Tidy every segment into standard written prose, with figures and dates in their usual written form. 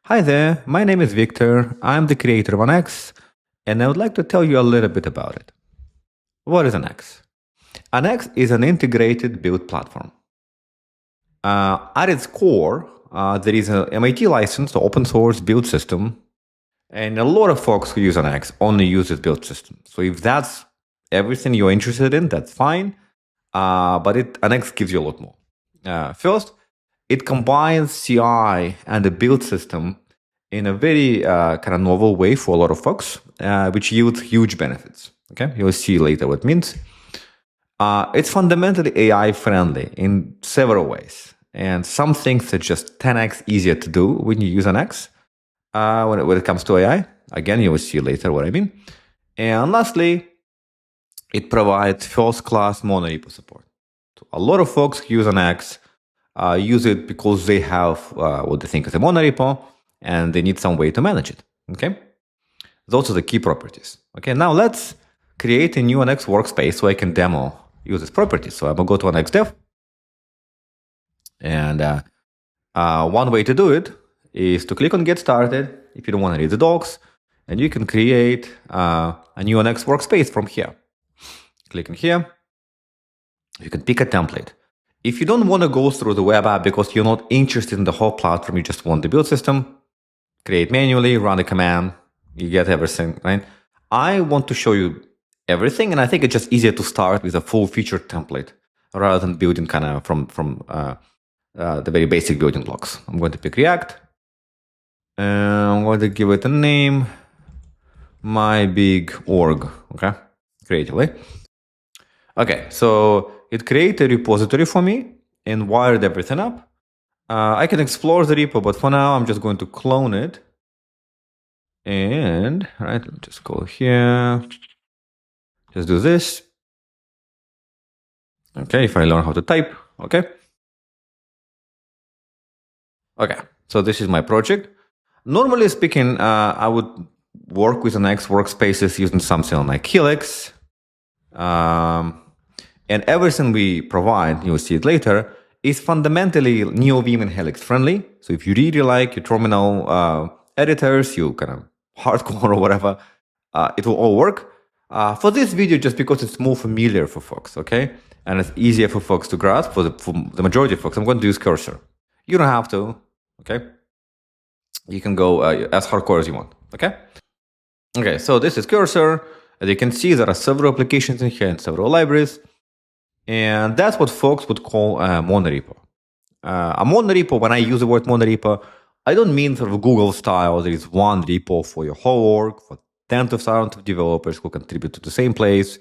Hi there, my name is Victor. I'm the creator of Nx, and I would like to tell you a little bit about it. What is Nx? Nx is an integrated build platform. At its core, there is an MIT licensed open source build system, and a lot of folks who use Nx only use this build system. So if that's everything you're interested in, that's fine. But Nx gives you a lot more. First, it combines CI and the build system in a very kind of novel way for a lot of folks, which yields huge benefits. Okay, you'll see later what it means. It's fundamentally AI friendly in several ways, and some things are just 10x easier to do when you use Nx. When it comes to AI, again, you will see later what I mean. And lastly, it provides first-class monorepo support. So a lot of folks who use Nx use it because they have what they think is a monorepo, and they need some way to manage it. Okay, those are the key properties. Okay, now let's create a new Nx workspace so I can demo use this property. So I'm gonna go to Nx dev, and one way to do it is to click on Get Started if you don't want to read the docs, and you can create a new Nx workspace from here. Click on here. You can pick a template. If you don't want to go through the web app because you're not interested in the whole platform, you just want the build system, create manually, run the command, you get everything, right? I want to show you everything, and I think it's just easier to start with a full featured template rather than building kind of from the very basic building blocks. I'm going to pick React, and I'm going to give it a name, my big org, okay, creatively. Okay, so it created a repository for me and wired everything up. I can explore the repo, but for now, I'm just going to clone it. And, right, let me just go here. Just do this. Okay, if I learn how to type, okay. Okay, so this is my project. Normally speaking, I would work with Nx workspaces using something like Helix. And everything we provide, you'll see it later, is fundamentally NeoVim and Helix friendly. So if you really like your terminal editors, you kind of hardcore or whatever, it will all work. For this video, just because it's more familiar for folks, okay? And it's easier for folks to grasp, for the majority of folks, I'm going to use cursor. You don't have to, okay? You can go as hardcore as you want, okay? Okay, so this is cursor. As you can see, there are several applications in here and several libraries. And that's what folks would call a monorepo. A monorepo, when I use the word monorepo, I don't mean sort of Google style. There is one repo for your whole org, for tens of thousands of developers who contribute to the same place.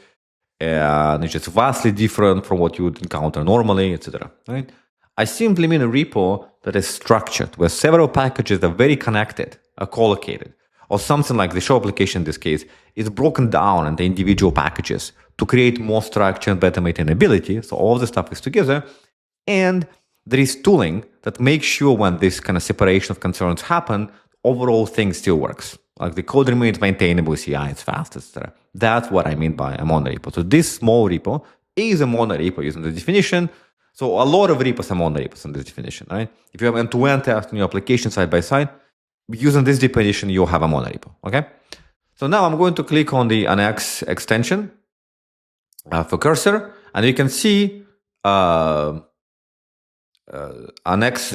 And it's just vastly different from what you would encounter normally, etc. Right? I simply mean a repo that is structured, where several packages are very connected, are collocated, or something like the show application in this case is broken down into individual packages to create more structure and better maintainability. So all the stuff is together. And there is tooling that makes sure when this kind of separation of concerns happen, overall thing still works. Like the code remains maintainable, CI is fast, etc. That's what I mean by a monorepo. So this small repo is a monorepo using the definition. So a lot of repos are monorepos in this definition, right? If you have end-to-end test in your application side by side, using this definition, you'll have a monorepo, okay? So now I'm going to click on the Nx extension for cursor, and you can see Nx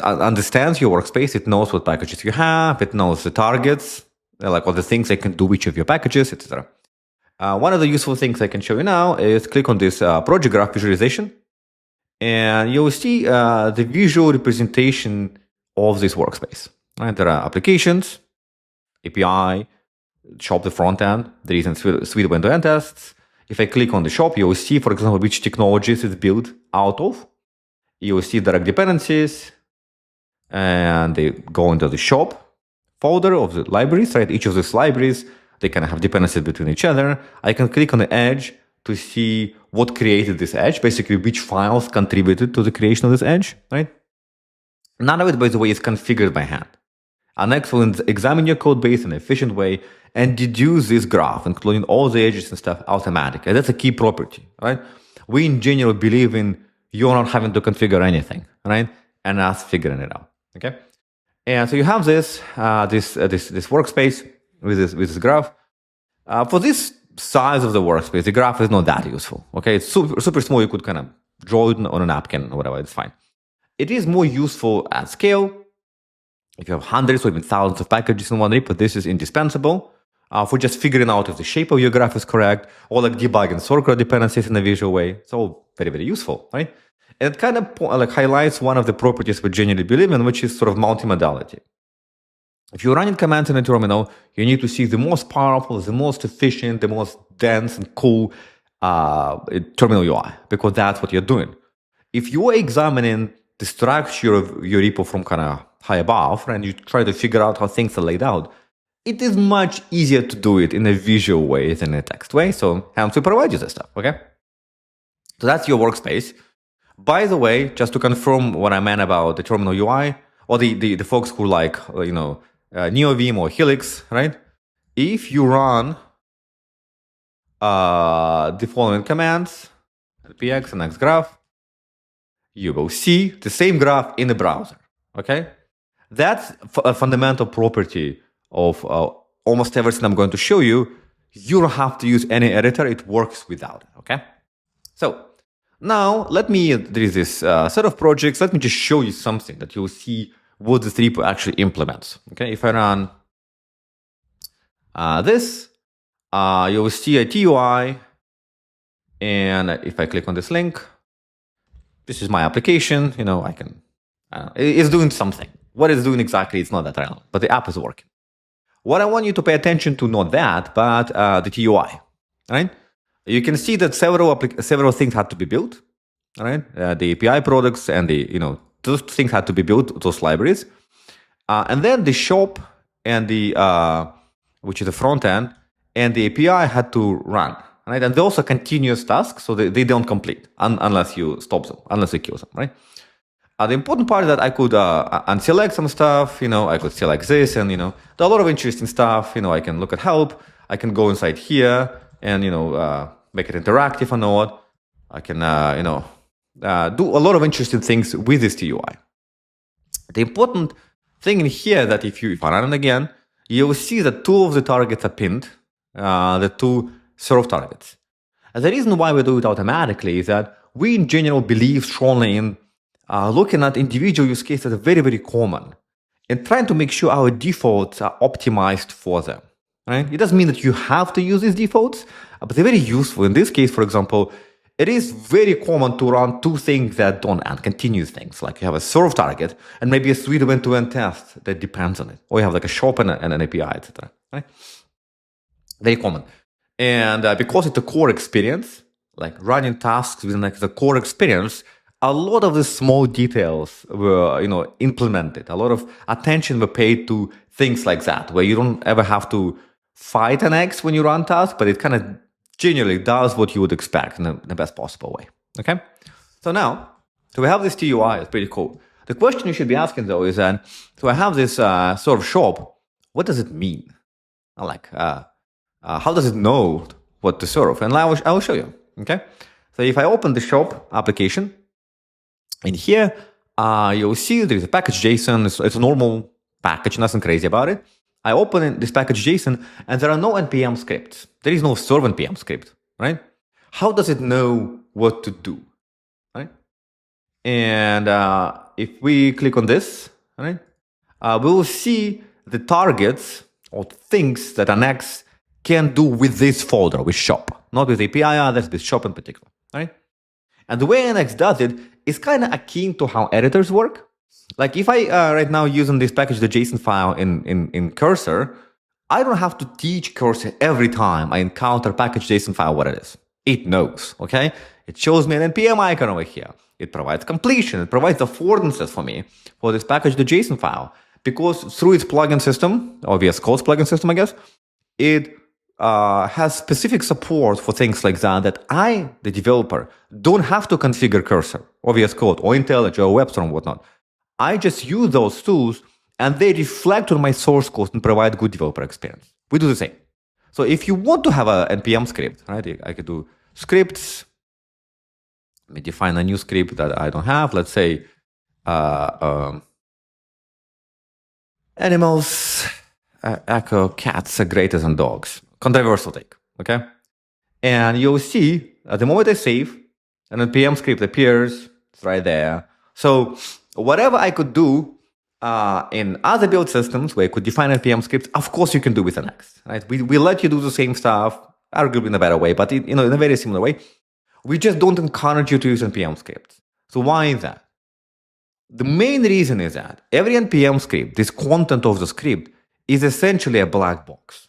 understands your workspace. It knows what packages you have. It knows the targets, like all the things I can do with each of your packages, etc. One of the useful things I can show you now is click on this project graph visualization, and you'll see the visual representation of this workspace. Right? There are applications, API, shop the front end. There is a suite of end-to-end tests. If I click on the shop, you will see, for example, which technologies it's built out of. You will see direct dependencies, and they go into the shop folder of the libraries, right? Each of these libraries, they kind of have dependencies between each other. I can click on the edge to see what created this edge, basically which files contributed to the creation of this edge, right? None of it, by the way, is configured by hand. Nx will examine your code base in an efficient way and deduce this graph, including all the edges and stuff, automatically. That's a key property, right? We in general believe in you're not having to configure anything, right? And us figuring it out, okay? And so you have this workspace with this graph. For this size of the workspace, the graph is not that useful. Okay, it's super small. You could kind of draw it on a napkin or whatever. It's fine. It is more useful at scale. If you have hundreds or even thousands of packages in one repo, this is indispensable for just figuring out if the shape of your graph is correct, or like debugging circular dependencies in a visual way. It's all very, very useful, right? And it kind of like highlights one of the properties we generally believe in, which is sort of multimodality. If you're running commands in a terminal, you need to see the most powerful, the most efficient, the most dense and cool terminal UI, because that's what you're doing. If you're examining the structure of your repo from kind of high above, and you try to figure out how things are laid out, it is much easier to do it in a visual way than a text way. So hence we provide you this stuff, okay? So that's your workspace. By the way, just to confirm what I meant about the terminal UI, or the folks who like, NeoVim or Helix, right? If you run the following commands, npx and nxgraph, you will see the same graph in the browser, okay? That's a fundamental property of almost everything I'm going to show you. You don't have to use any editor. It works without it, okay? So now there is this set of projects. Let me just show you something that you'll see what this repo actually implements, okay? If I run this, you will see a TUI. And if I click on this link, this is my application. I can, it's doing something. What it's doing exactly, it's not that relevant, but the app is working. What I want you to pay attention to, not that, but the TUI, right? You can see that several things had to be built, right? The API products and those things had to be built, those libraries. And then the shop and which is the front end, and the API had to run, right? And those are continuous tasks, so they don't complete unless you stop them, unless you kill them, right? The important part is that I could unselect some stuff, I could select this, and, there are a lot of interesting stuff. I can look at help. I can go inside here and, make it interactive or not. I can, do a lot of interesting things with this TUI. The important thing in here that if I run it again, you will see that two of the targets are pinned, the two serve targets. And the reason why we do it automatically is that we in general believe strongly in looking at individual use cases that are very, very common and trying to make sure our defaults are optimized for them, right? It doesn't mean that you have to use these defaults, but they're very useful. In this case, for example, it is very common to run two things that don't end, continuous things. Like you have a serve target and maybe a suite of end-to-end tests that depends on it. Or you have like a shop and an API, etc. Right? Very common. And because it's a core experience, like running tasks within like the core experience, a lot of the small details were, implemented. A lot of attention were paid to things like that, where you don't ever have to fight an X when you run tasks, but it kind of generally does what you would expect in the best possible way. Okay? So we have this TUI. It's pretty cool. The question you should be asking, though, is that, so I have this sort of shop. What does it mean? How does it know what to serve? And I will show you. Okay? So if I open the shop application, in here, you'll see there is a package JSON. It's a normal package, nothing crazy about it. I open this package JSON, and there are no NPM scripts. There is no serve NPM script, right? How does it know what to do, right? And if we click on this, right, we will see the targets or things that Nx can do with this folder, with shop, not with API others, with shop in particular, right? And the way Nx does it is kind of akin to how editors work. Like if I right now using this package, the JSON file in Cursor, I don't have to teach Cursor every time I encounter package JSON file what it is. It knows, okay? It shows me an NPM icon over here. It provides completion. It provides affordances for me for this package, the JSON file, because through its plugin system, or VS Code's plugin system, I guess, it has specific support for things like that I, the developer, don't have to configure Cursor or VS Code or IntelliJ or WebStorm and whatnot. I just use those tools and they reflect on my source code and provide good developer experience. We do the same. So if you want to have an NPM script, right, I could do scripts. Let me define a new script that I don't have. Let's say animals echo cats are greater than dogs. Controversial take, okay? And you'll see at the moment I save, an NPM script appears, it's right there. So whatever I could do in other build systems where you could define NPM scripts, of course you can do with Nx, right? We let you do the same stuff, arguably in a better way, but in a very similar way. We just don't encourage you to use NPM scripts. So why is that? The main reason is that every NPM script, this content of the script, is essentially a black box,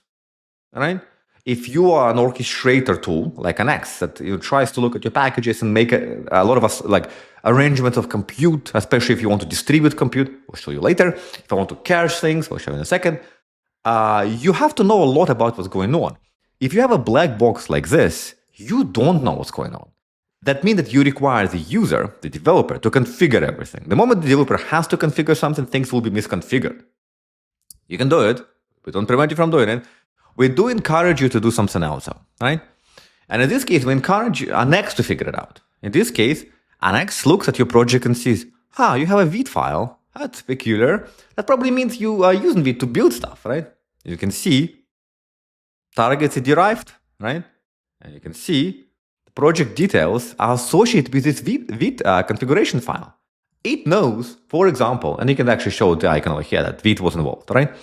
right? If you are an orchestrator tool like Nx that tries to look at your packages and make a lot of arrangements of compute, especially if you want to distribute compute, we'll show you later. If I want to cache things, we'll show you in a second. You have to know a lot about what's going on. If you have a black box like this, you don't know what's going on. That means that you require the user, the developer, to configure everything. The moment the developer has to configure something, things will be misconfigured. You can do it. We don't prevent you from doing it. We do encourage you to do something else, right? And in this case, we encourage Nx to figure it out. In this case, Nx looks at your project and sees, you have a Vite file. That's peculiar. That probably means you are using Vite to build stuff, right? You can see targets are derived, right? And you can see the project details are associated with this Vite configuration file. It knows, for example, and you can actually show the icon over here that Vite was involved, right?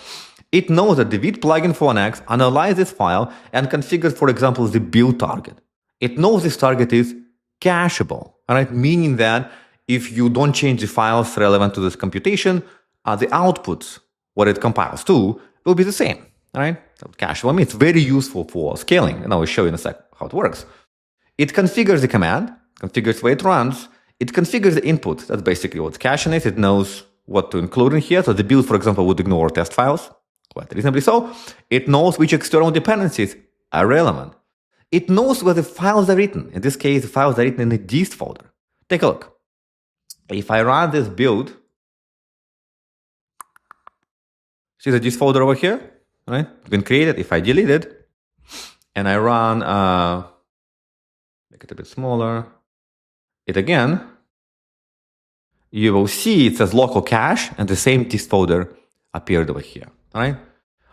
It knows that the Vite plugin for Nx analyzes this file and configures, for example, the build target. It knows this target is cacheable, right? Meaning that if you don't change the files relevant to this computation, the outputs, what it compiles to, will be the same, right? So cacheable means it's very useful for scaling, and I will show you in a sec how it works. It configures the command, configures where it runs, it configures the input. That's basically what caching is. It knows what to include in here. So the build, for example, would ignore test files, quite reasonably so. It knows which external dependencies are relevant. It knows where the files are written. In this case, the files are written in the dist folder. Take a look. If I run this build, see the dist folder over here, right? It's been created. If I delete it, and I run, make it a bit smaller, it again, you will see it says local cache, and the same dist folder appeared over here, right?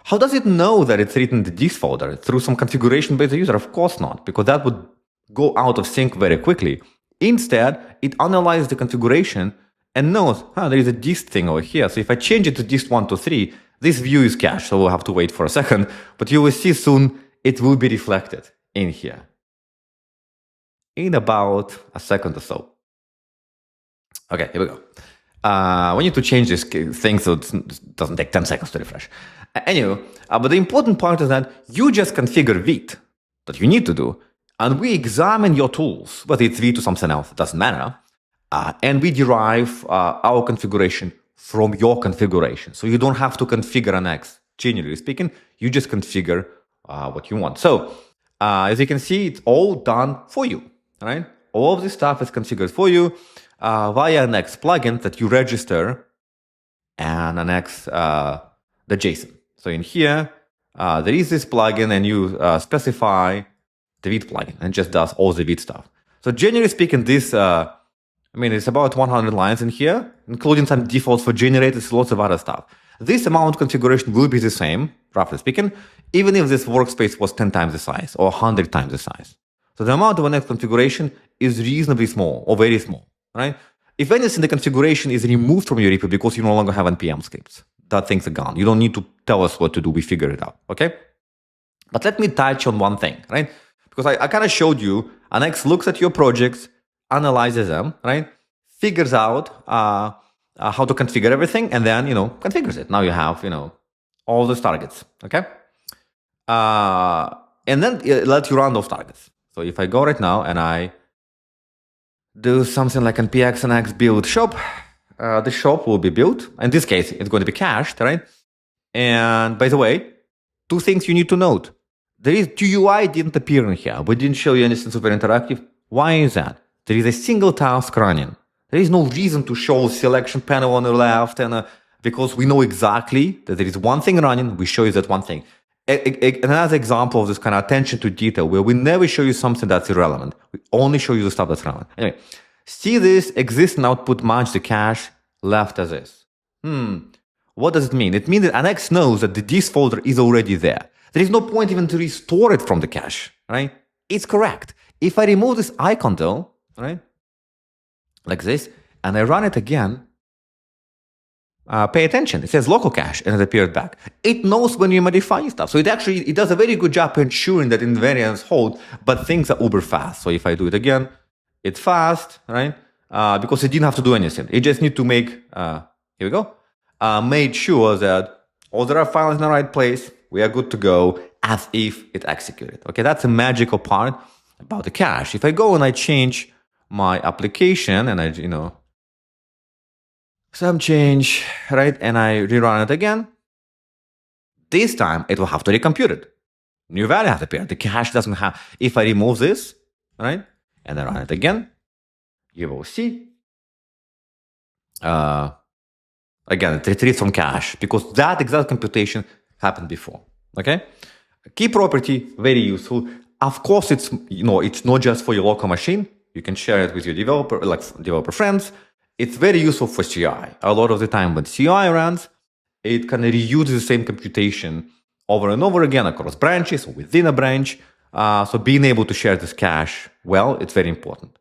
How does it know that it's written in the dist folder? Through some configuration by the user? Of course not, because that would go out of sync very quickly. Instead, it analyzes the configuration and knows, there is a dist thing over here. So if I change it to dist 1 to 3, this view is cached, so we'll have to wait for a second, but you will see soon it will be reflected in here in about a second or so. Okay, here we go. We need to change this thing so it doesn't take 10 seconds to refresh. Anyway, but the important part is that you just configure Vite that you need to do, and we examine your tools, whether it's Vite or something else, it doesn't matter, and we derive our configuration from your configuration. So you don't have to configure Nx. Generally speaking, you just configure what you want. So as you can see, it's all done for you, right? All of this stuff is configured for you via Nx plugin that you register and Nx the JSON. So in here, there is this plugin, and you specify the Vite plugin, and it just does all the Vite stuff. So generally speaking, this, it's about 100 lines in here, including some defaults for generators, lots of other stuff. This amount of configuration will be the same, roughly speaking, even if this workspace was 10 times the size or 100 times the size. So the amount of Nx configuration is reasonably small or very small, right? If anything, the configuration is removed from your repo because you no longer have NPM scripts. That things are gone. You don't need to tell us what to do. We figure it out, okay? But let me touch on one thing, right? Because I kind of showed you, Nx looks at your projects, analyzes them, right? Figures out how to configure everything, and then, configures it. Now you have, all those targets, okay? And then it lets you run those targets. So if I go right now and I do something like npx nx build shop, the shop will be built. In this case, it's going to be cached, right? And by the way, two things you need to note. There is GUI didn't appear in here. We didn't show you anything super interactive. Why is that? There is a single task running. There is no reason to show selection panel on the left, and because we know exactly that there is one thing running, we show you that one thing. Another example of this kind of attention to detail, where we never show you something that's irrelevant. We only show you the stuff that's relevant. Anyway, see this existing output match the cache left as is. What does it mean? It means that Nx knows that this folder is already there. There is no point even to restore it from the cache, right? It's correct. If I remove this icon though, right, like this, and I run it again, pay attention. It says local cache, and it appeared back. It knows when you modify stuff. So it does a very good job ensuring that invariants hold, but things are uber fast. So if I do it again, it's fast, right? Because it didn't have to do anything. It just need to make, here we go, made sure that all the files in the right place, we are good to go as if it executed. Okay, that's a magical part about the cache. If I go and I change my application and I, some change, right? And I rerun it again. This time it will have to recompute it. New value has appeared. The cache doesn't have, if I remove this, right? And I run it again, you will see, again, it retrieves from cache because that exact computation happened before, okay? Key property, very useful. Of course, it's not just for your local machine. You can share it with your developer friends. It's very useful for CI. A lot of the time when CI runs, it can reuse the same computation over and over again across branches or within a branch. So being able to share this cache, well, it's very important.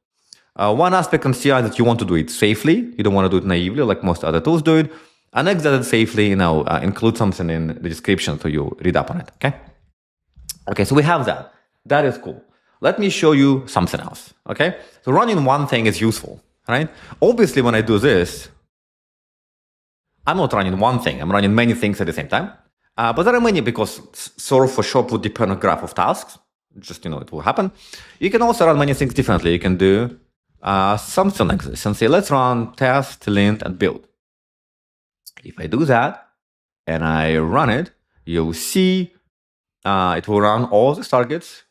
One aspect on CI that you want to do it safely. You don't want to do it naively like most other tools do it. And Nx does it safely, include something in the description so you read up on it, okay? Okay, so we have that. That is cool. Let me show you something else, okay? So running one thing is useful, right? Obviously, when I do this, I'm not running one thing. I'm running many things at the same time. But there are many because solve for sure would depend on graph of tasks. Just, it will happen. You can also run many things differently. You can do something like this and say, let's run test, lint, and build. If I do that and I run it, you'll see it will run all the targets.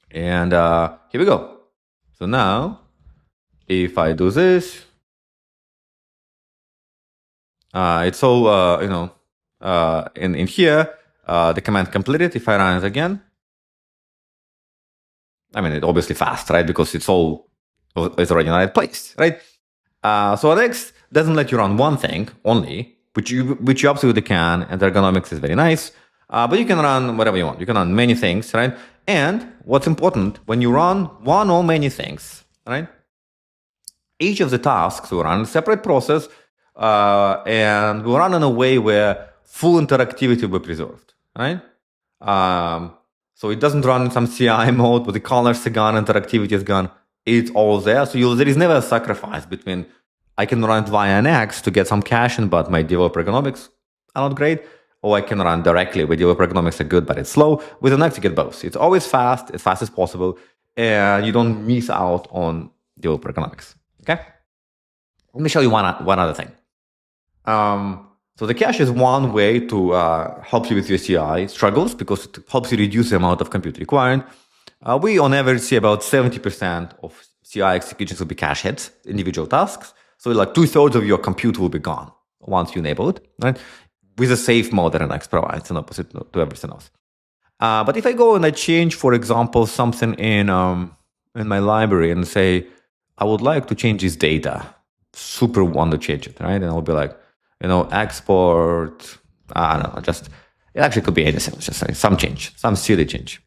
And here we go. So now, if I do this, it's all, in here, the command completed. If I run it again, I mean, it's obviously fast, right? Because it's already in the right place, right? So Nx doesn't let you run one thing only, which you absolutely can, and the ergonomics is very nice. But you can run whatever you want. You can run many things, right? And what's important, when you run one or many things, right? Each of the tasks will run a separate process and will run in a way where full interactivity will be preserved, right? So it doesn't run in some CI mode, but the colors are gone, interactivity is gone. It's all there. So there is never a sacrifice between I can run it via Nx to get some caching, but my developer ergonomics are not great, or I can run directly where developer ergonomics are good, but it's slow. With Nx, you get both. It's always fast, as fast as possible, and you don't miss out on developer ergonomics. Okay? Let me show you one other thing. So the cache is one way to help you with your CI struggles because it helps you reduce the amount of compute required. We on average see about 70% of CI executions will be cache hits, individual tasks. So like 2/3 of your compute will be gone once you enable it, right? With a safe mode that Nx provides, an opposite to everything else. But if I go and I change, for example, something in my library and say, I would like to change this data, super want to change it, right? And I'll be like, export, I don't know, it actually could be anything, just say some change, some silly change.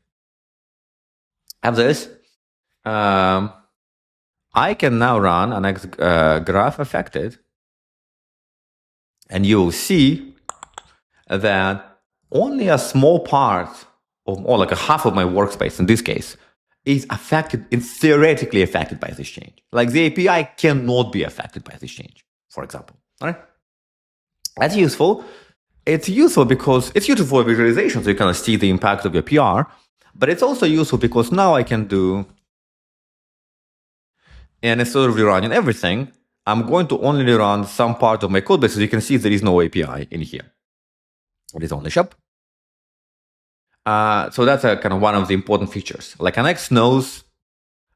Have this. I can now run an Nx graph affected, and you'll see that only a small part or like a half of my workspace in this case is affected, is theoretically affected by this change. Like the API cannot be affected by this change, for example. All right? That's useful. It's useful because it's useful for visualization, so you kind of see the impact of your PR, but it's also useful because now I can do, and instead of rerunning everything, I'm going to only run some part of my code base. As you can see, there is no API in here. It is only shop. So that's a kind of one of the important features. Like Nx knows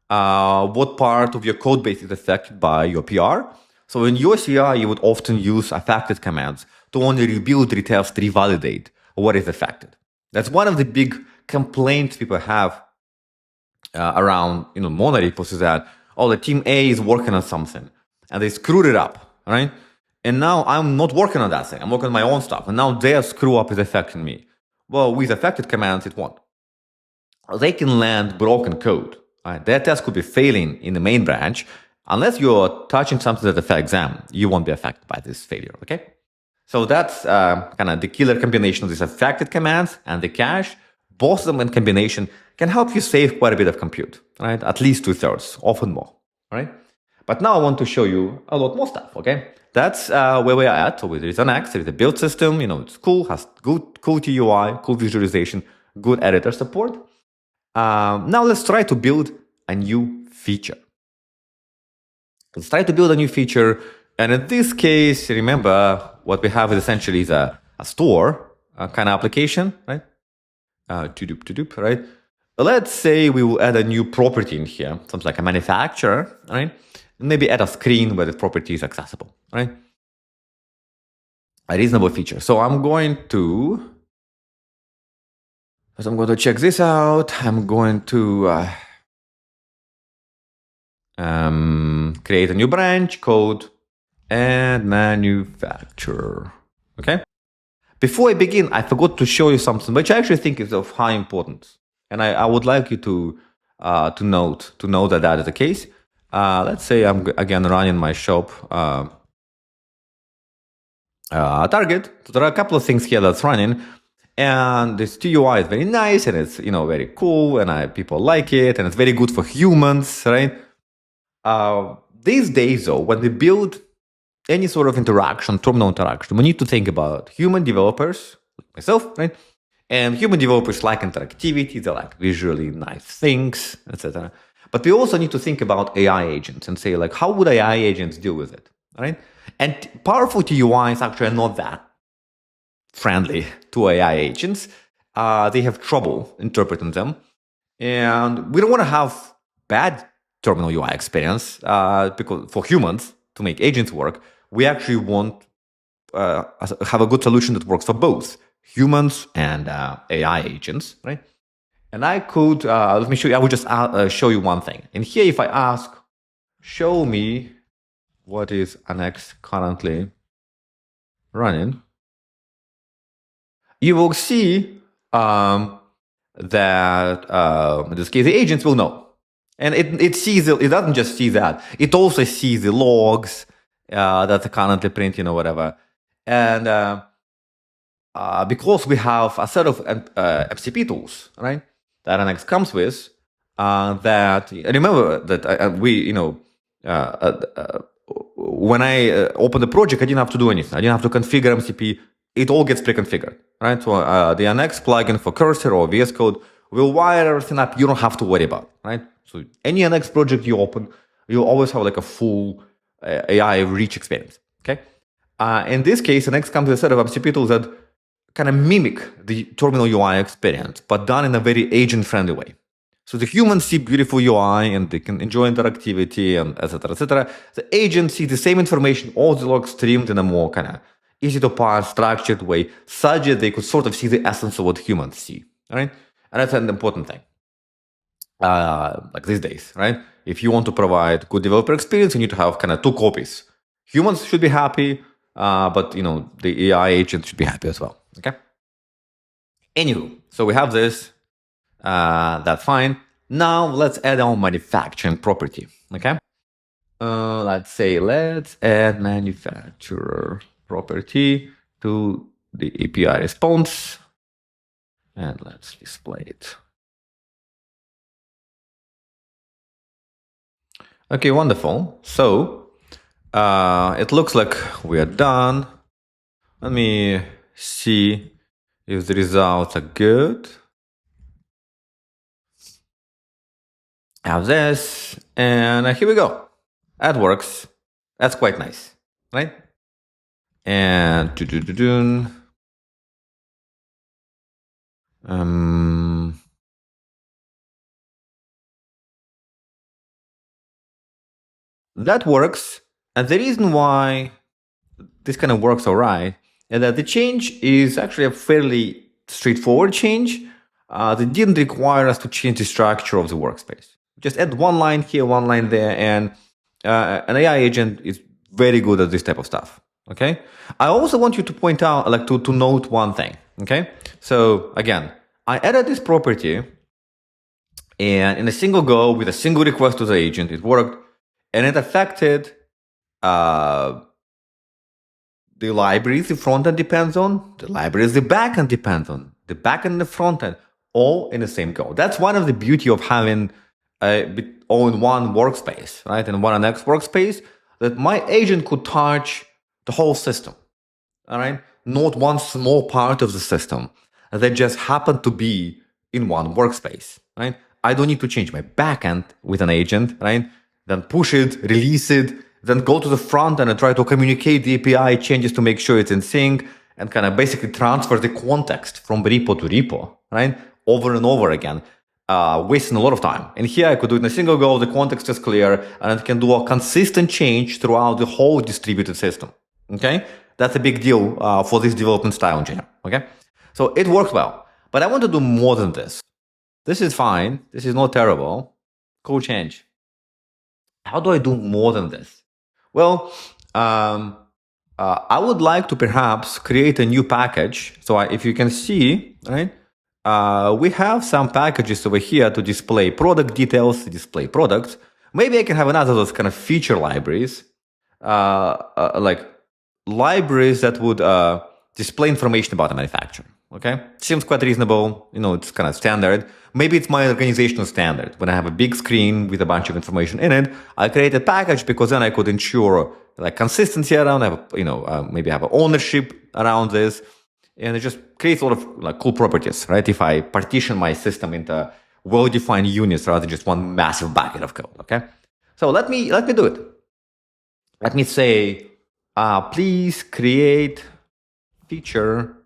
what part of your code base is affected by your PR. So in your CI, you would often use affected commands to only rebuild, retest, revalidate what is affected. That's one of the big complaints people have around monorepos is that, the team A is working on something and they screwed it up, right? And now I'm not working on that thing. I'm working on my own stuff. And now their screw up is affecting me. Well, with affected commands, it won't. They can land broken code. Right? Their test could be failing in the main branch. Unless you're touching something that affects them, you won't be affected by this failure, okay? So that's kind of the killer combination of these affected commands and the cache. Both of them in combination can help you save quite a bit of compute, right? At least 2/3, often more, right? But now I want to show you a lot more stuff, okay? That's where we are at. So there is an Nx, there is a build system, it's cool, has cool TUI, cool visualization, good editor support. Now let's try to build a new feature. Let's try to build a new feature. And in this case, remember, what we have is essentially a store kind of application, right? Right? Let's say we will add a new property in here, something like a manufacturer, right? And maybe add a screen where the property is accessible, right? A reasonable feature. So I'm going to check this out. I'm going to create a new branch called add manufacturer. Okay. Before I begin, I forgot to show you something which I actually think is of high importance, and I would like you to note that is the case. Let's say I'm again running my shop target. So there are a couple of things here that's running, and this TUI is very nice and it's very cool, and people like it, and it's very good for humans, right? These days, though, when we build any sort of terminal interaction, we need to think about human developers, like myself, right? And human developers like interactivity, they like visually nice things, etc. But we also need to think about AI agents and say, like, how would AI agents deal with it, right? And powerful TUIs actually are not that friendly to AI agents. They have trouble interpreting them. And we don't want to have bad terminal UI experience because for humans to make agents work, we actually want have a good solution that works for both humans and AI agents, right? And I could, let me show you, I would just show you one thing. And here, if I ask, show me what is Nx currently running, you will see that in this case, the agents will know. And it sees, it doesn't just see that, it also sees the logs that are currently printing or whatever. And because we have a set of MCP tools, right, that Nx comes with, that remember that when I opened the project, I didn't have to do anything. I didn't have to configure MCP. It all gets pre-configured, right? So the Nx plugin for Cursor or VS Code will wire everything up. You don't have to worry about, right? So any Nx project you open, you always have like a full AI rich experience, okay? In this case, Nx comes with a set of MCP tools that kind of mimic the terminal UI experience, but done in a very agent-friendly way. So the humans see beautiful UI and they can enjoy interactivity and etc. etc. The agents see the same information, all the logs streamed in a more kind of easy to parse, structured way, such that they could sort of see the essence of what humans see, right? And that's an important thing. Like these days, right? If you want to provide good developer experience, you need to have kind of two copies. Humans should be happy, but the AI agent should be happy as well. Okay. Anywho, so we have this. That's fine. Now let's add our manufacturing property. Okay. Let's add manufacturer property to the API response, and let's display it. Okay, wonderful. So it looks like we are done. Let me see if the results are good. I have this, and here we go. That works. That's quite nice, right? And that works. And the reason why this kind of works all right is that the change is actually a fairly straightforward change. That didn't require us to change the structure of the workspace. Just add one line here, one line there, and an AI agent is very good at this type of stuff. Okay. I also want you to point out, like to note one thing. Okay. So again, I added this property, and in a single go with a single request to the agent, it worked, and it affected the libraries the front-end depends on, the libraries the backend depends on, the backend and the front-end, all in the same go. That's one of the beauty of having all in one workspace, right? In one Nx workspace, that my agent could touch the whole system, all right? Not one small part of the system that just happened to be in one workspace, right? I don't need to change my backend with an agent, right? Then push it, release it, then go to the front end and try to communicate the API changes to make sure it's in sync and kind of basically transfer the context from repo to repo, right? Over and over again, wasting a lot of time. And here I could do it in a single go, the context is clear, and it can do a consistent change throughout the whole distributed system, okay? That's a big deal for this development style in general, okay? So it worked well, but I want to do more than this. This is fine, this is not terrible, cool change. How do I do more than this? Well, I would like to perhaps create a new package. So if you can see, right, we have some packages over here to display product details, to display products. Maybe I can have another of those kind of feature libraries, like libraries that would display information about the manufacturer. Okay, seems quite reasonable. You know, it's kind of standard. Maybe it's my organizational standard. When I have a big screen with a bunch of information in it, I create a package because then I could ensure like consistency around. I have, maybe I have ownership around this, and it just creates a lot of like cool properties, right? If I partition my system into well-defined units rather than just one massive bucket of code. Okay, so let me do it. Let me say, please create feature.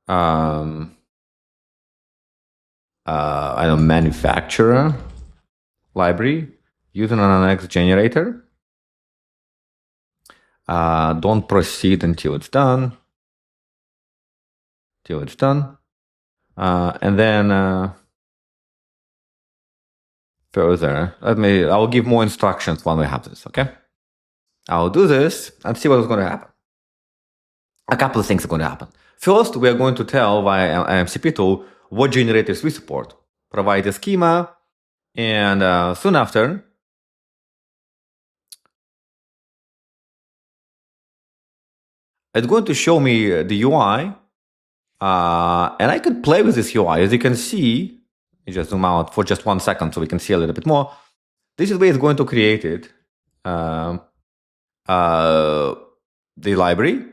I know, manufacturer library using an Nx generator. Don't proceed until it's done. And then further, I'll give more instructions when we have this, okay? I'll do this and see what's going to happen. A couple of things are going to happen. First, we are going to tell via IMCP tool what generators we support, provide a schema, and soon after, it's going to show me the UI, and I could play with this UI. As you can see, you just zoom out for just 1 second so we can see a little bit more. This is where it's going to create it. The library.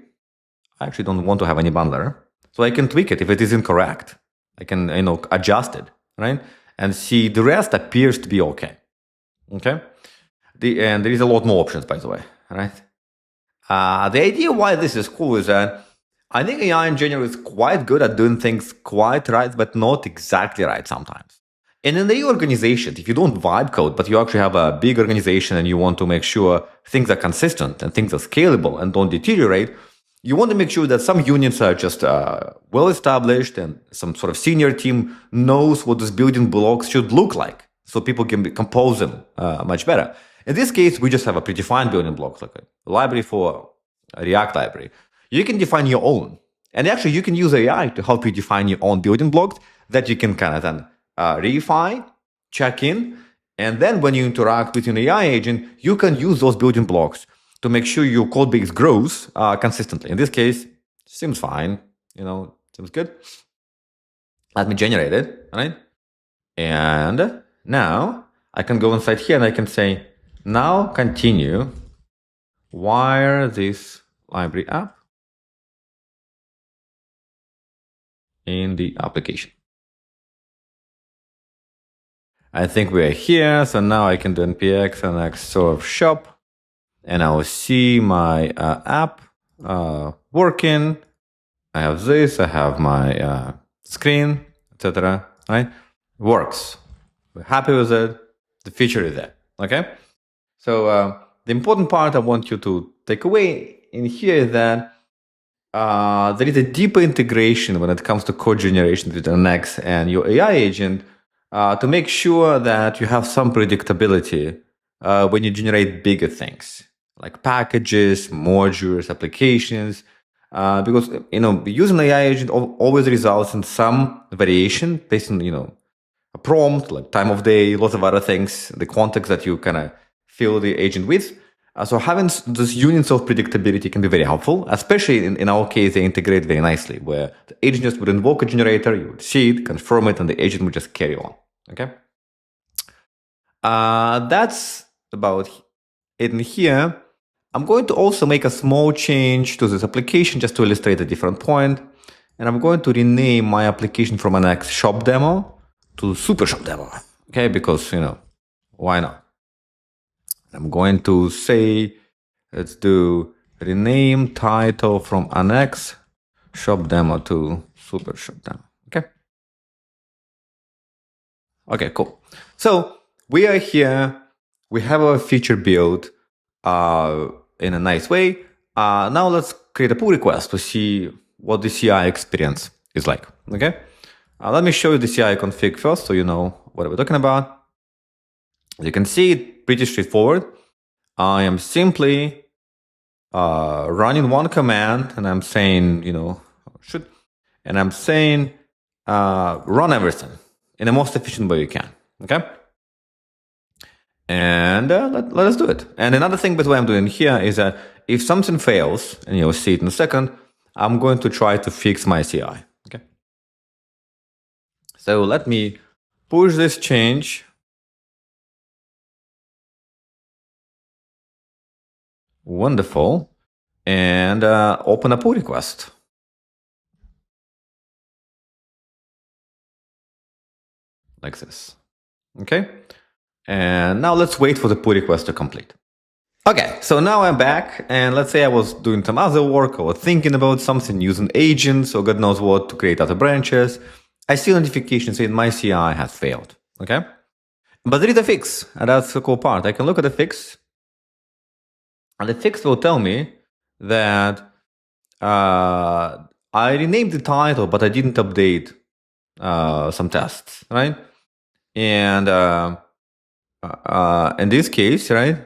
I actually don't want to have any bundler, so I can tweak it if it is incorrect. I can, adjust it, right? And see the rest appears to be okay. Okay, and there is a lot more options, by the way, right? The idea why this is cool is that I think AI in general is quite good at doing things quite right, but not exactly right sometimes. And in the organization, if you don't vibe code, but you actually have a big organization and you want to make sure things are consistent and things are scalable and don't deteriorate, you want to make sure that some units are just well established and some sort of senior team knows what those building blocks should look like, so people can compose them much better. In this case, we just have a predefined building blocks, like a library for a React library. You can define your own. And actually, you can use AI to help you define your own building blocks that you can kind of then reify, check in, and then when you interact with an AI agent, you can use those building blocks to make sure your code base grows consistently. In this case, seems fine, seems good. Let me generate it, right? And now I can go inside here and I can say, now continue, wire this library app in the application. I think we are here, so now I can do npx and nx sort of shop. And I will see my app working. I have this, I have my screen, etc. Right? Works. We're happy with it. The feature is there. Okay? So the important part I want you to take away in here is that there is a deeper integration when it comes to code generation with Nx and your AI agent to make sure that you have some predictability when you generate bigger things. like packages, modules, applications, because using AI agent always results in some variation based on a prompt, like time of day, lots of other things, the context that you kind of fill the agent with. So having those units of predictability can be very helpful, especially in our case, they integrate very nicely, where the agent just would invoke a generator, you would see it, confirm it, and the agent would just carry on. Okay. That's about it in here. I'm going to also make a small change to this application just to illustrate a different point. And I'm going to rename my application from an Nx shop demo to super shop demo. Okay, because, why not? I'm going to say, let's do rename title from Nx shop demo to super shop demo. Okay. Okay, cool. So we are here. We have our feature built in a nice way. Now let's create a pull request to see what the CI experience is like. Okay. Let me show you the CI config first, so you know what we're talking about. As you can see, it's pretty straightforward. I am simply running one command, and I'm saying, and I'm saying run everything in the most efficient way you can. Okay. And let us do it. And another thing, by the way, I'm doing here is that if something fails, and you'll see it in a second, I'm going to try to fix my CI. Okay. So let me push this change. Wonderful. And open a pull request. Like this. Okay. And now let's wait for the pull request to complete. Okay, so now I'm back, and let's say I was doing some other work or thinking about something using agents or God knows what to create other branches. I see notification saying my CI has failed. Okay, but there is a fix, and that's the cool part. I can look at the fix, and the fix will tell me that I renamed the title, but I didn't update some tests, right? And in this case, right?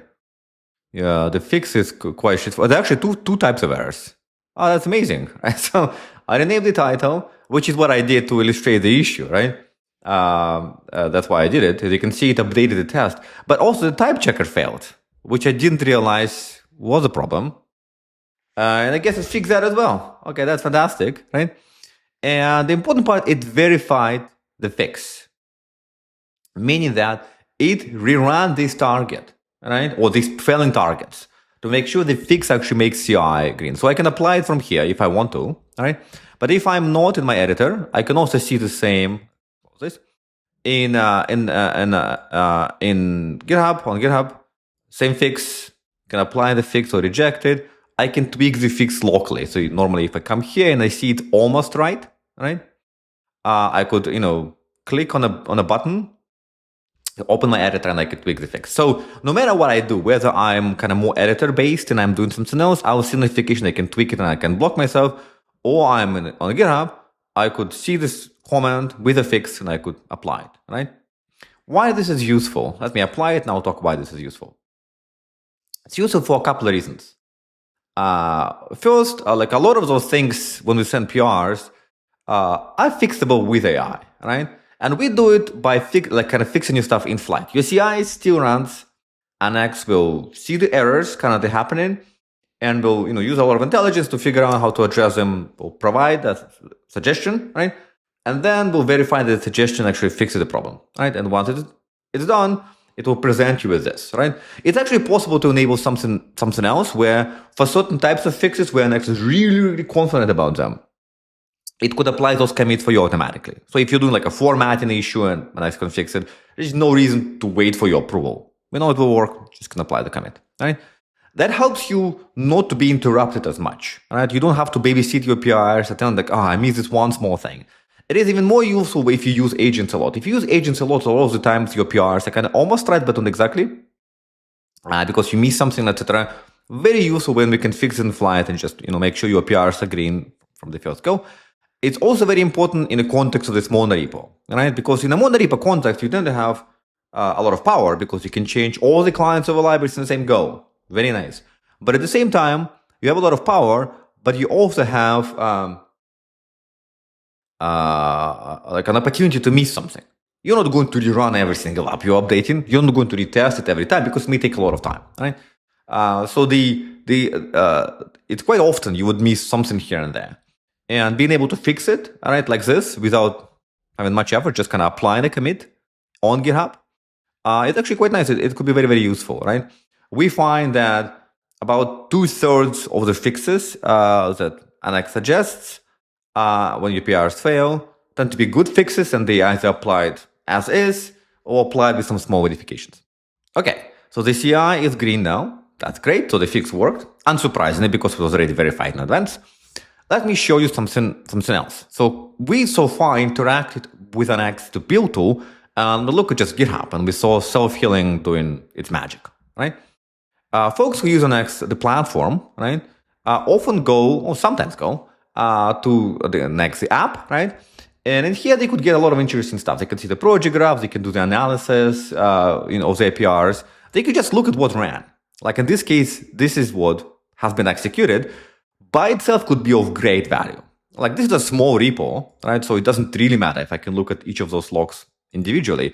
Yeah, the fix is quite straightforward. There are actually two types of errors. Oh, that's amazing. Right? So I renamed the title, which is what I did to illustrate the issue, right? That's why I did it. As you can see, it updated the test. But also the type checker failed, which I didn't realize was a problem. And I guess it fixed that as well. Okay, that's fantastic, right? And the important part, it verified the fix, meaning that it rerun this target, right? Or these failing targets to make sure the fix actually makes CI green. So I can apply it from here if I want to, right? But if I'm not in my editor, I can also see the same in GitHub, on GitHub, same fix, can apply the fix or reject it. I can tweak the fix locally. So normally if I come here and I see it almost right? I could, click on a button, open my editor, and I could tweak the fix. So no matter what I do, whether I'm kind of more editor based and I'm doing something else, I'll see notification, I can tweak it and I can block myself, or I'm on GitHub, I could see this comment with a fix and I could apply it, right? Why this is useful? Let me apply it and I'll talk why this is useful. It's useful for a couple of reasons. First, like a lot of those things when we send PRs are fixable with AI, right? And we do it by fixing your stuff in flight. Your CI still runs, Nx will see the errors they're happening, and will use a lot of intelligence to figure out how to address them, or provide a suggestion, right? And then we'll verify that the suggestion actually fixes the problem, right? And once it's done, it will present you with this, right? It's actually possible to enable something else where for certain types of fixes where Nx is really, really confident about them, it could apply those commits for you automatically. So if you're doing like a formatting issue and Nx can fix it, there's no reason to wait for your approval. We know it will work, just can apply the commit, right? That helps you not to be interrupted as much, right? You don't have to babysit your PRs and tell them I missed this one small thing. It is even more useful if you use agents a lot. If you use agents a lot of the times, your PRs are almost right, but not exactly, because you miss something, etc. Very useful when we can fix it in flight and just make sure your PRs are green from the first go. It's also very important in the context of this monorepo, right? Because in a monorepo context, you tend to have a lot of power because you can change all the clients of a libraries in the same go. Very nice. But at the same time, you have a lot of power, but you also have like an opportunity to miss something. You're not going to rerun every single app you're updating. You're not going to retest it every time because it may take a lot of time, right? So it's quite often you would miss something here and there, and being able to fix it, all right, like this without having much effort, just kind of applying a commit on GitHub, it's actually quite nice. It could be very, very useful, right? We find that about 2/3 of the fixes that Nx suggests when your PRs fail tend to be good fixes, and they either applied as is or applied with some small modifications. Okay, so the CI is green now. That's great. So the fix worked, unsurprisingly, because it was already verified in advance. Let me show you something else. So we so far interacted with Nx, the build tool, and we look at just GitHub, and we saw self-healing doing its magic, right? Folks who use Nx, the platform, right, often go, or sometimes go, to the Nx app, right? And in here, they could get a lot of interesting stuff. They can see the project graphs, they can do the analysis of the APRs. They could just look at what ran. Like in this case, this is what has been executed. By itself could be of great value. Like this is a small repo, right? So it doesn't really matter if I can look at each of those logs individually.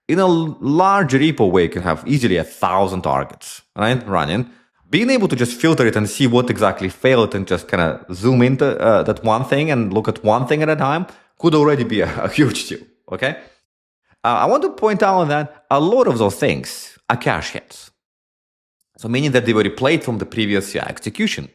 In a large repo where you can have easily 1,000 targets, right, running, being able to just filter it and see what exactly failed and just kind of zoom into that one thing and look at one thing at a time could already be a huge deal, okay? I want to point out that a lot of those things are cache hits. So meaning that they were replayed from the previous CI execution.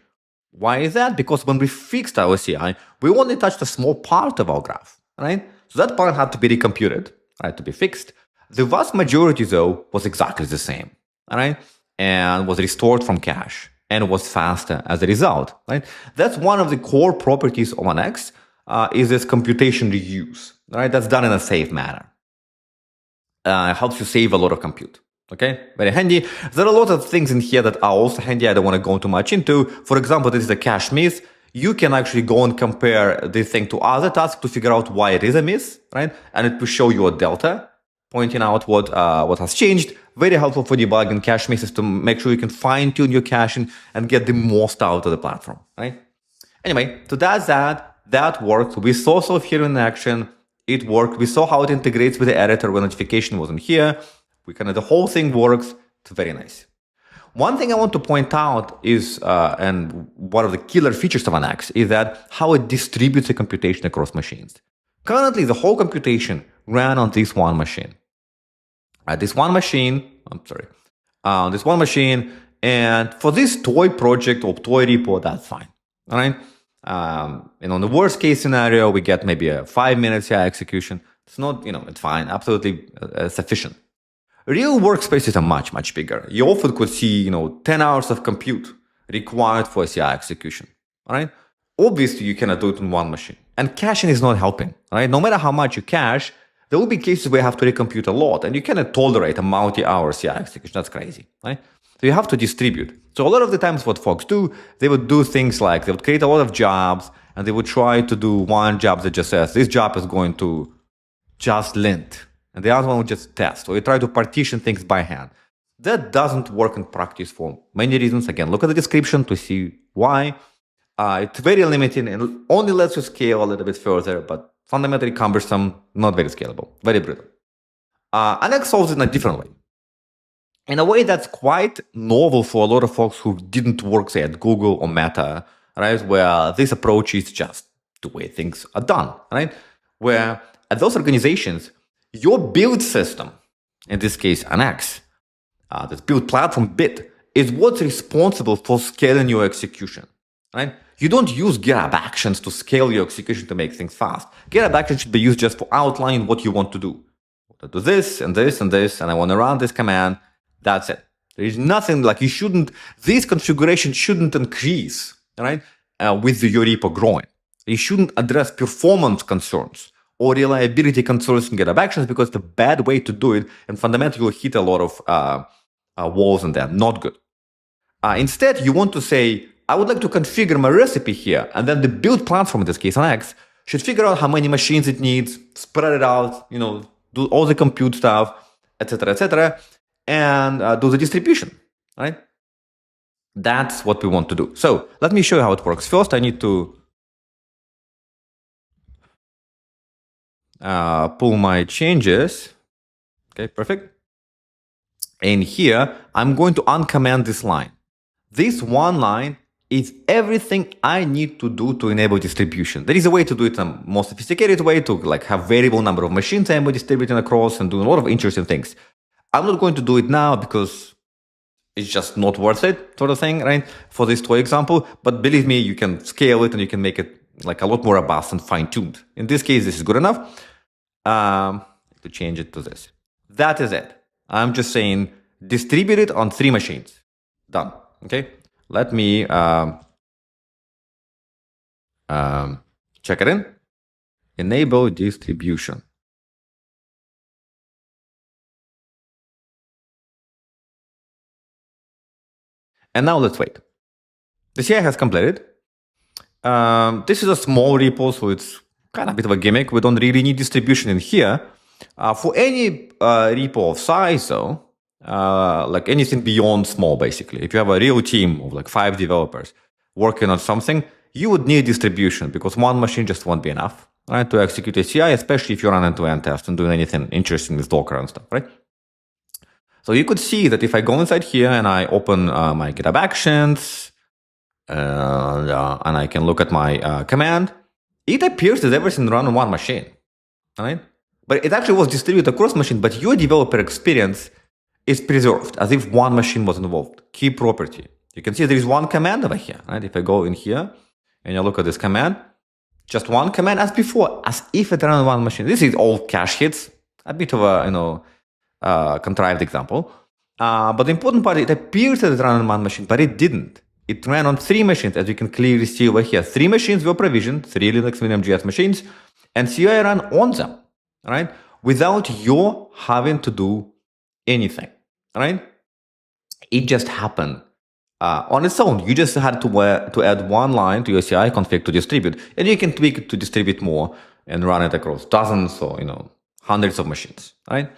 Why is that? Because when we fixed our CI, we only touched a small part of our graph, right? So that part had to be recomputed, right, to be fixed. The vast majority, though, was exactly the same, all right, and was restored from cache and was faster as a result, right? That's one of the core properties of Nx, is this computation reuse, right? That's done in a safe manner. It helps you save a lot of compute. Okay, very handy. There are a lot of things in here that are also handy. I don't want to go too much into. For example, this is a cache miss. You can actually go and compare this thing to other tasks to figure out why it is a miss, right? And it will show you a delta, pointing out what has changed. Very helpful for debugging cache misses to make sure you can fine tune your caching and get the most out of the platform, right? Anyway, so that's that worked. We saw self-healing in action. It worked. We saw how it integrates with the editor when notification wasn't here. The whole thing works. It's very nice. One thing I want to point out is, and one of the killer features of Nx is that how it distributes the computation across machines. Currently, the whole computation ran on this one machine. This one machine, and for this toy project or toy repo, that's fine. All right. And on the worst case scenario, we get maybe a 5-minute CI execution. It's not, it's fine, absolutely sufficient. Real workspaces are much, much bigger. You often could see, 10 hours of compute required for a CI execution, all right? Obviously, you cannot do it on one machine. And caching is not helping, all right? No matter how much you cache, there will be cases where you have to recompute a lot, and you cannot tolerate a multi-hour CI execution. That's crazy, right? So you have to distribute. So a lot of the times what folks do, they would do things like they would create a lot of jobs, and they would try to do one job that just says, this job is going to just lint, and the other one would just test, or you try to partition things by hand. That doesn't work in practice for many reasons. Again, look at the description to see why. It's very limiting and only lets you scale a little bit further, but fundamentally cumbersome, not very scalable, very brittle. Nx solves it in a different way. In a way that's quite novel for a lot of folks who didn't work, say, at Google or Meta, right? Where this approach is just the way things are done, right? Where at those organizations, your build system, in this case, Nx, this build platform bit, is what's responsible for scaling your execution, right? You don't use GitHub Actions to scale your execution to make things fast. GitHub Actions should be used just for outlining what you want to do. I want to do this and this and this, and I want to run this command. That's it. There is nothing like this configuration shouldn't increase, right? With your repo growing. You shouldn't address performance concerns or reliability concerns in GitHub Actions because it's a bad way to do it, and fundamentally you'll hit a lot of walls in there. Not good. Instead, you want to say, I would like to configure my recipe here, and then the build platform, in this case Nx, should figure out how many machines it needs, spread it out, do all the compute stuff, etc., and do the distribution, right? That's what we want to do. So let me show you how it works. First, I need to pull my changes. Okay, perfect. And here, I'm going to uncomment this line. This one line is everything I need to do to enable distribution. There is a way to do it, a more sophisticated way to like have variable number of machines I'm distributing across and do a lot of interesting things. I'm not going to do it now because it's just not worth it, sort of thing, right? For this toy example, but believe me, you can scale it and you can make it like a lot more robust and fine-tuned. In this case, this is good enough. To change it to this. That is it. I'm just saying distribute it on 3 machines. Done. Okay. Let me check it in. Enable distribution. And now let's wait. The CI has completed. This is a small repo, so it's kind of a bit of a gimmick. We don't really need distribution in here. For any repo of size, though, like anything beyond small, basically, if you have a real team of like 5 developers working on something, you would need distribution because one machine just won't be enough, right, to execute a CI, especially if you run end-to-end tests and doing anything interesting with Docker and stuff, right? So you could see that if I go inside here and I open my GitHub Actions, and I can look at my command, it appears that everything run on one machine, right? But it actually was distributed across machine, but your developer experience is preserved as if one machine was involved. Key property. You can see there is one command over here, right? If I go in here and I look at this command, just one command as before, as if it ran on one machine. This is all cache hits, a bit of a contrived example. But the important part, it appears that it ran on one machine, but it didn't. It ran on 3 machines, as you can clearly see over here. 3 machines were provisioned, 3 Linux Vim.js machines, and CI ran on them, right? Without you having to do anything, right? It just happened on its own. You just had to add one line to your CI config to distribute, and you can tweak it to distribute more and run it across dozens or hundreds of machines, right?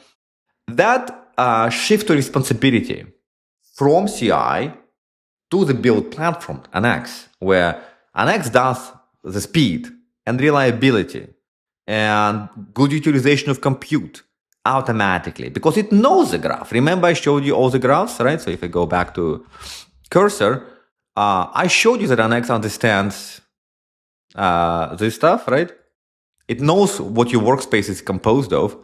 That shift to responsibility from CI to the build platform, Nx, where Nx does the speed and reliability and good utilization of compute automatically because it knows the graph. Remember I showed you all the graphs, right? So if I go back to cursor, I showed you that Nx understands this stuff, right? It knows what your workspace is composed of.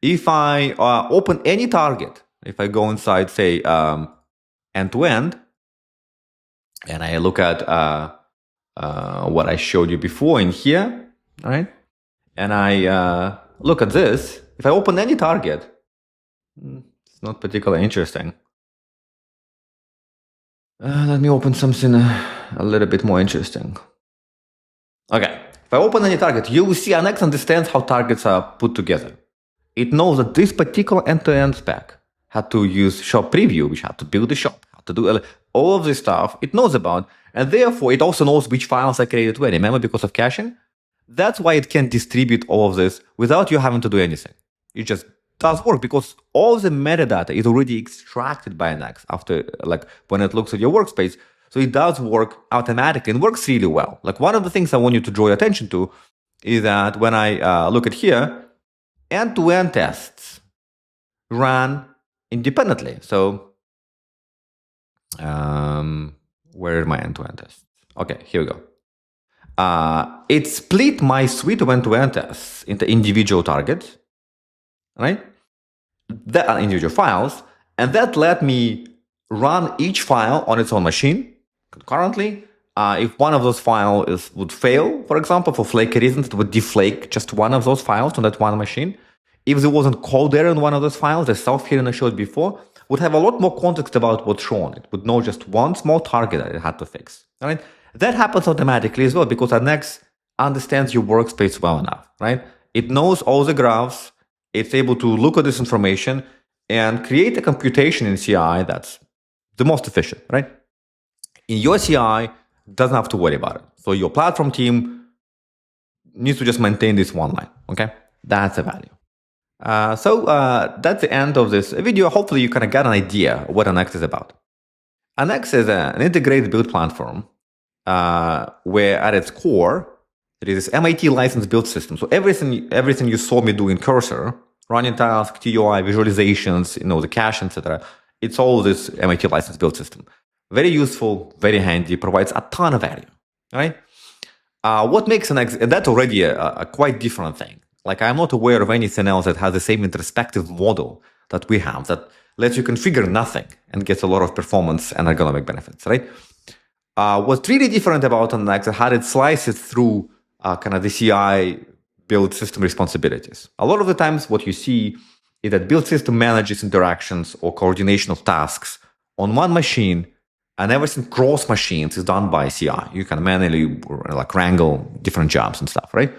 If I open any target, if I go inside, say, end-to-end, and I look at what I showed you before in here, right? And I look at this. If I open any target, it's not particularly interesting. Let me open something a little bit more interesting. Okay, if I open any target, you will see Nx understands how targets are put together. It knows that this particular end-to-end spec had to use shop preview, which had to build the shop, had to do all of this stuff. It knows about, and therefore it also knows which files are created when. Remember, because of caching? That's why it can distribute all of this without you having to do anything. It just does work because all the metadata is already extracted by Nx after, like, when it looks at your workspace. So it does work automatically and works really well. Like, one of the things I want you to draw your attention to is that when I look at here, end-to-end tests run independently. So, where are my end-to-end tests? Okay, here we go. It split my suite of end-to-end tests into individual targets, right? That are individual files, and that let me run each file on its own machine concurrently. If one of those files would fail, for example, for flaky reasons, it would deflake just one of those files on that one machine. If there wasn't code error in one of those files, the self-healing I showed before would have a lot more context about what's shown. It would know just one small target that it had to fix. All right? That happens automatically as well because Nx understands your workspace well enough, right? It knows all the graphs. It's able to look at this information and create a computation in CI that's the most efficient, right? In your CI, doesn't have to worry about it. So your platform team needs to just maintain this one line, okay? That's the value. So that's the end of this video. Hopefully you kind of got an idea what Nx is about. Nx is an integrated build platform where at its core, there is this MIT licensed build system. So everything you saw me do in Cursor, running tasks, TUI, visualizations, the cache, etc. It's all this MIT licensed build system. Very useful, very handy, provides a ton of value, right? What makes Nx, and that's already a quite different thing. Like, I'm not aware of anything else that has the same introspective model that we have that lets you configure nothing and gets a lot of performance and ergonomic benefits, right? What's really different about Nx is how it slices through kind of the CI build system responsibilities. A lot of the times what you see is that build system manages interactions or coordination of tasks on one machine, and everything cross machines is done by CI. You can manually wrangle different jobs and stuff, right?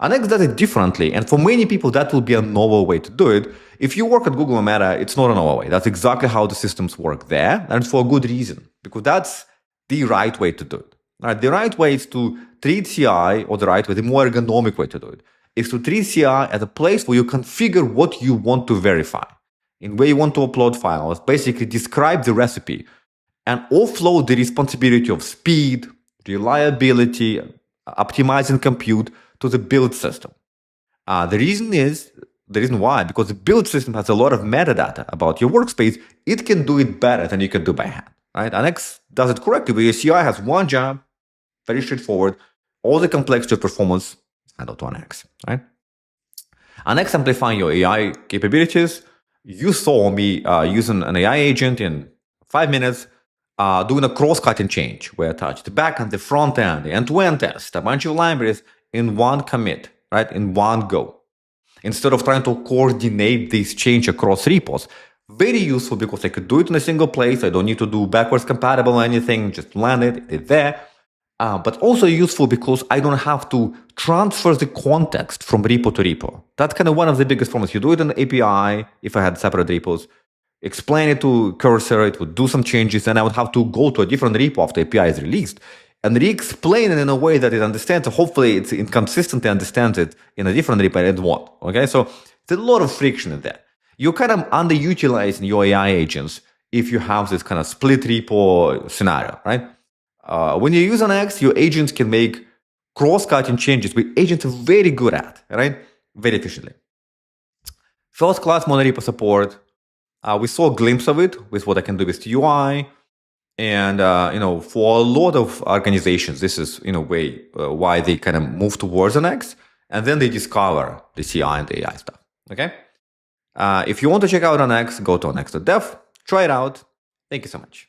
Nx does it differently, and for many people that will be a novel way to do it. If you work at Google or Meta, it's not a novel way. That's exactly how the systems work there, and for a good reason, because that's the right way to do it. Right? The right way is to treat CI, or the right way, the more ergonomic way to do it, is to treat CI as a place where you configure what you want to verify, in where you want to upload files, basically describe the recipe, and offload the responsibility of speed, reliability, optimizing compute to the build system. The reason why, because the build system has a lot of metadata about your workspace, it can do it better than you can do by hand. Right? Nx does it correctly, but your CI has one job, very straightforward. All the complexity of performance is handled to Nx. Right? Nx amplifying your AI capabilities. You saw me using an AI agent in 5 minutes, doing a cross-cutting change where I touched the back end, the front end, the end-to-end test, a bunch of libraries in one commit, right? In one go. Instead of trying to coordinate this change across repos. Very useful because I could do it in a single place. I don't need to do backwards compatible or anything, just land it there. But also useful because I don't have to transfer the context from repo to repo. That's kind of one of the biggest problems. You do it in the API, if I had separate repos, explain it to Cursor, it would do some changes, and I would have to go to a different repo after API is released and re-explain it in a way that it understands. So hopefully it's consistently understands it in a different repo and it won't. Okay, so there's a lot of friction in there. You're kind of underutilizing your AI agents if you have this kind of split repo scenario, right? When you use Nx, your agents can make cross-cutting changes, which agents are very good at, right? Very efficiently. First-class monorepo support. We saw a glimpse of it with what I can do with TUI. And, for a lot of organizations, this is, why they kind of move towards Nx. And then they discover the CI and the AI stuff, okay? If you want to check out Nx, go to nx.dev, try it out. Thank you so much.